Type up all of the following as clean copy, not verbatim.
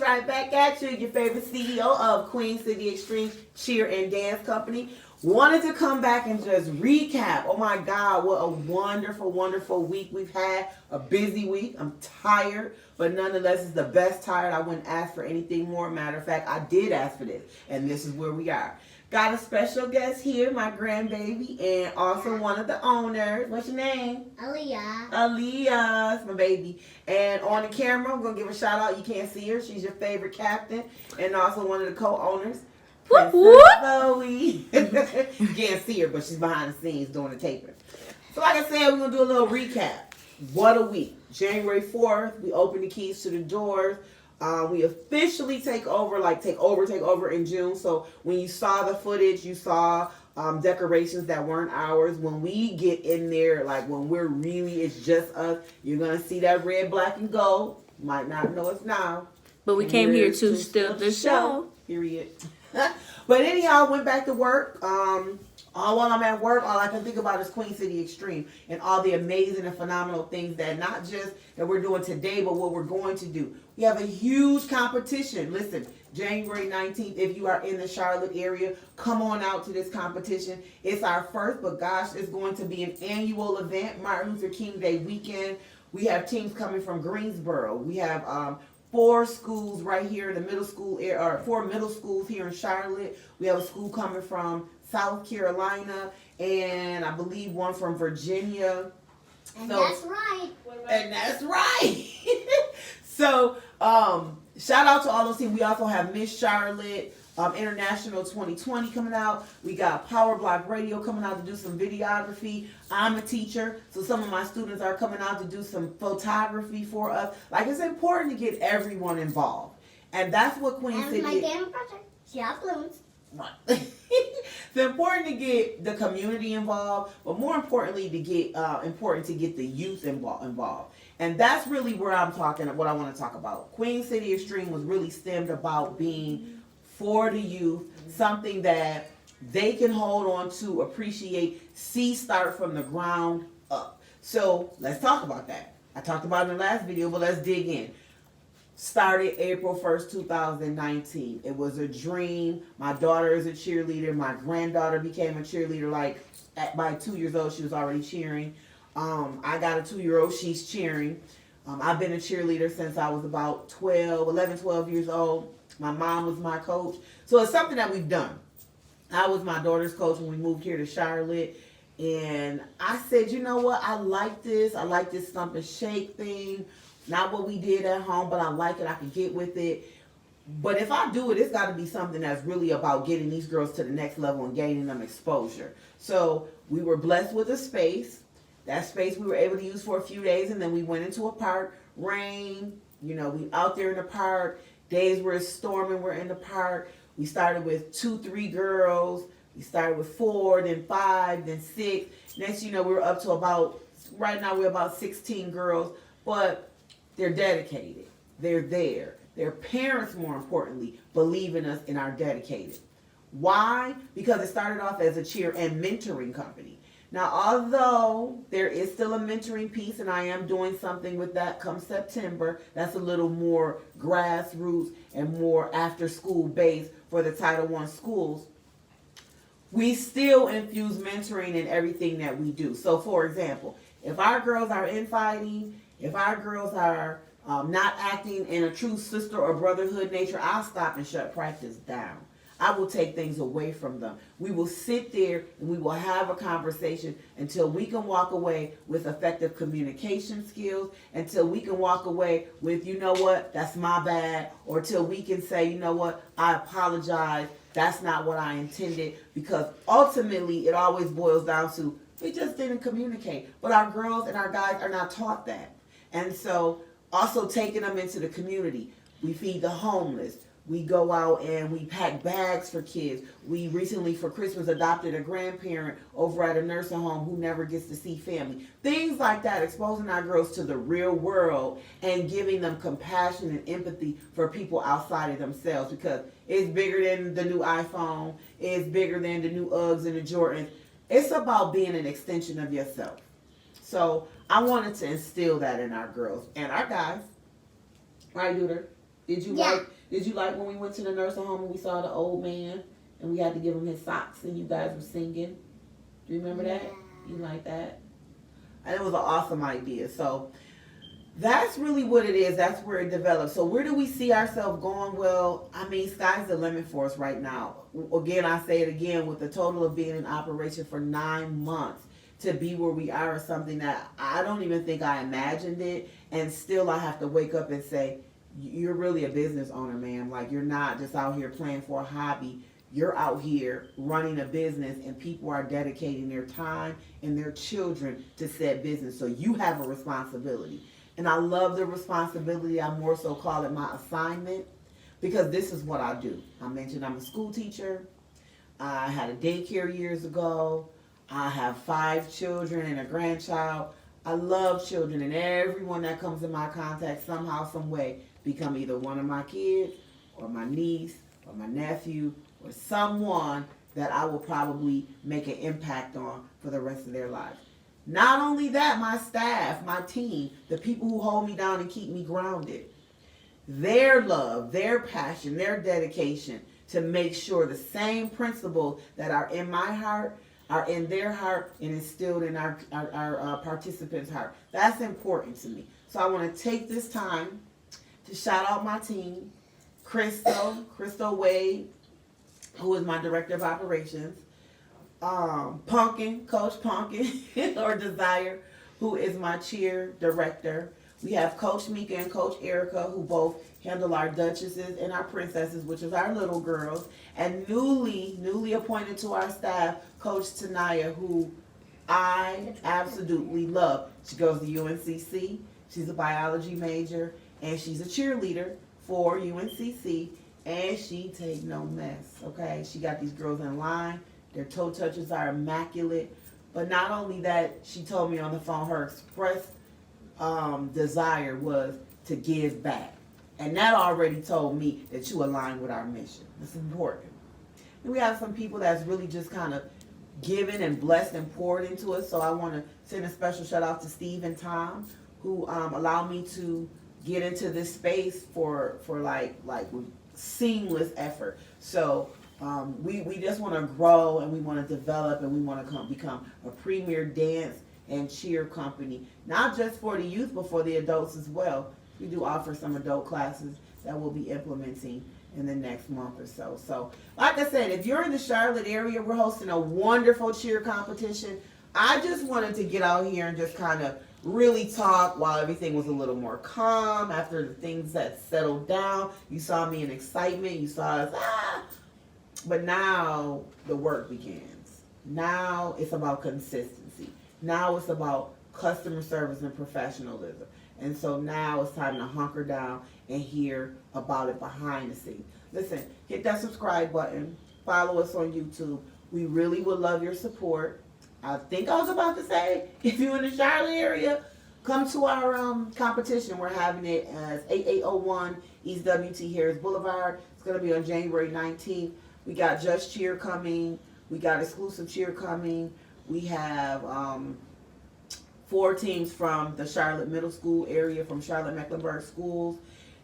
right back at you, your favorite CEO of Queen City Extreme Cheer and Dance Company. Wanted to come back and just recap. Oh my God, what a wonderful, wonderful week we've had. A busy week. I'm tired, but nonetheless, it's the best tired. I wouldn't ask for anything more. Matter of fact, I did ask for this, and this is where we are. Got a special guest here, my grandbaby, and also one of the owners. What's your name? Aaliyah. Aaliyah, it's my baby. And on the camera, I'm going to give a shout out. You can't see her. She's your favorite captain, and also one of the co-owners. Whoop, whoop. Chloe. You can't see her, but she's behind the scenes doing the taping. So like I said, we're going to do a little recap. What a week. January 4th, we opened the keys to the doors. We officially take over in June. So when you saw the footage, you saw decorations that weren't ours. When we get in there, like when we're really, it's just us, you're going to see that red, black, and gold. Might not know us now. But we came here to steal the show. Period. But anyhow, went back to work. While I'm at work, all I can think about is Queen City Extreme and all the amazing and phenomenal things that not just that we're doing today, but what we're going to do. We have a huge competition. Listen, January 19th, if you are in the Charlotte area, come on out to this competition. It's our first, but gosh, it's going to be an annual event, Martin Luther King Day weekend. We have teams coming from Greensboro. We have 4 schools right here in the middle school area, or 4 middle schools here in Charlotte. We have a school coming from South Carolina, and I believe one from Virginia. And that's right. So, shout out to all those teams. We also have Miss Charlotte International 2020 coming out. We got Power Block Radio coming out to do some videography. I'm a teacher, so some of my students are coming out to do some photography for us. Like, it's important to get everyone involved. And that's what Queen City... And my damn project. She has balloons. Right. It's important to get the community involved, but more importantly, to get the youth involved. And that's really what I want to talk about. Queen City Extreme was really stemmed about being for the youth, something that they can hold on to, appreciate, see start from the ground up. So let's talk about that. I talked about it in the last video, but let's dig in. Started April 1st, 2019. It was a dream. My daughter is a cheerleader. My granddaughter became a cheerleader. By 2 years old, she was already cheering. I got a 2-year-old. She's cheering. I've been a cheerleader since I was about 11, 12 years old. My mom was my coach. So it's something that we've done. I was my daughter's coach when we moved here to Charlotte. And I said, you know what? I like this. I like this stump and shake thing. Not what we did at home, but I like it. I can get with it. But if I do it, it's got to be something that's really about getting these girls to the next level and gaining them exposure. So we were blessed with a space. That space we were able to use for a few days, and then we went into a park. Rain, we out there in the park. Days where it's storming, we're in the park. We started with 2, 3 girls. We started with 4, then 5, then 6. Next, we're up to right now we're about 16 girls. But they're dedicated. They're there. Their parents, more importantly, believe in us and are dedicated. Why? Because it started off as a cheer and mentoring company. Now, although there is still a mentoring piece, and I am doing something with that come September, that's a little more grassroots and more after-school based for the Title I schools, we still infuse mentoring in everything that we do. So, for example, if our girls are infighting, if our girls are not acting in a true sister or brotherhood nature, I'll stop and shut practice down. I will take things away from them. We will sit there and we will have a conversation until we can walk away with effective communication skills, until we can walk away with, you know what, that's my bad, or till we can say, you know what, I apologize, that's not what I intended, because ultimately it always boils down to we just didn't communicate. But our girls and our guys are not taught that. And so also taking them into the community. We feed the homeless. We go out and we pack bags for kids. We recently, for Christmas, adopted a grandparent over at a nursing home who never gets to see family. Things like that, exposing our girls to the real world and giving them compassion and empathy for people outside of themselves, because it's bigger than the new iPhone. It's bigger than the new Uggs and the Jordans. It's about being an extension of yourself. So I wanted to instill that in our girls and our guys. Right, Duder? Did you like when we went to the nursing home and we saw the old man and we had to give him his socks and you guys were singing? Do you remember that? You like that? And it was an awesome idea. So that's really what it is. That's where it develops. So where do we see ourselves going? Well, I mean, sky's the limit for us right now. Again, I say it again, with the total of being in operation for 9 months, to be where we are is something that I don't even think I imagined it. And still I have to wake up and say, you're really a business owner, ma'am. Like, you're not just out here playing for a hobby. You're out here running a business, and people are dedicating their time and their children to said business. So you have a responsibility. And I love the responsibility. I more so call it my assignment, because this is what I do. I mentioned I'm a school teacher. I had a daycare years ago. I have 5 children and a grandchild. I love children, and everyone that comes in my contact somehow, some way, become either one of my kids or my niece or my nephew or someone that I will probably make an impact on for the rest of their lives. Not only that, my staff, my team, the people who hold me down and keep me grounded, their love, their passion, their dedication to make sure the same principles that are in my heart are in their heart and instilled in our participants' heart. That's important to me. So I want to take this time to shout out my team, Crystal Wade, who is my director of operations, Coach Pumpkin, or Desire, who is my cheer director. We have Coach Mika and Coach Erica, who both handle our duchesses and our princesses, which is our little girls. And newly appointed to our staff, Coach Tanaya, who I absolutely love. She goes to UNCC. She's a biology major, and she's a cheerleader for UNCC. And she take no mess, okay? She got these girls in line. Their toe touches are immaculate. But not only that, she told me on the phone her express desire was to give back. And that already told me that you align with our mission. It's important. And we have some people that's really just kind of given and blessed and poured into us. So I want to send a special shout out to Steve and Tom, who allowed me to get into this space for like seamless effort. So we just want to grow, and we want to develop, and we want to become a premier dance and cheer company, not just for the youth, but for the adults as well. We do offer some adult classes that we'll be implementing in the next month or so. So, like I said, if you're in the Charlotte area, we're hosting a wonderful cheer competition. I just wanted to get out here and just kind of really talk while everything was a little more calm after the things that settled down. You saw me in excitement. You saw us, But now the work begins. Now it's about consistency. Now it's about customer service and professionalism. And so now it's time to hunker down and hear about it behind the scenes. Listen, hit that subscribe button. Follow us on YouTube. We really would love your support. I think I was about to say, if you're in the Charlotte area, come to our competition. We're having it as 8801 East WT Harris Boulevard. It's going to be on January 19th. We got Just Cheer coming. We got exclusive cheer coming. We have 4 teams from the Charlotte Middle School area, from Charlotte Mecklenburg Schools.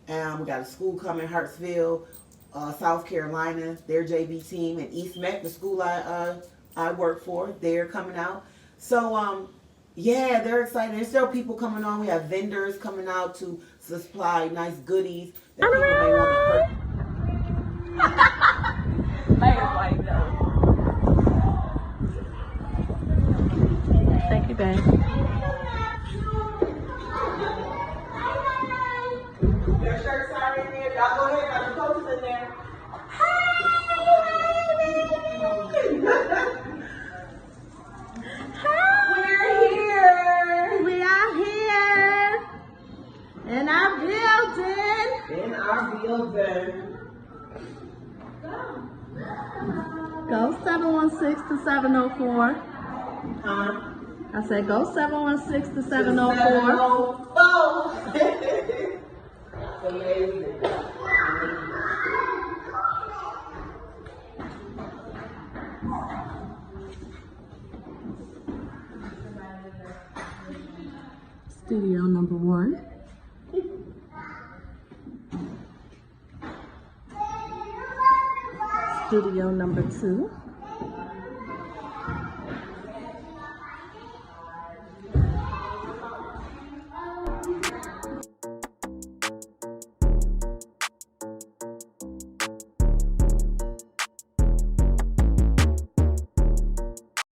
And we got a school coming, Hartsville, South Carolina, their JV team, and East Meck, the school I work for, they're coming out. So, yeah, they're excited. There's still people coming on. We have vendors coming out to supply nice goodies that people may want to purchase. Thank you, babe. Their shirts are in there. Y'all go ahead, got your coaches in there. We're here. We are here in our building. In our building. Go 716 to 704. Huh? I said go 716 to 704. 704. Amazing. Studio number 1. studio number 2.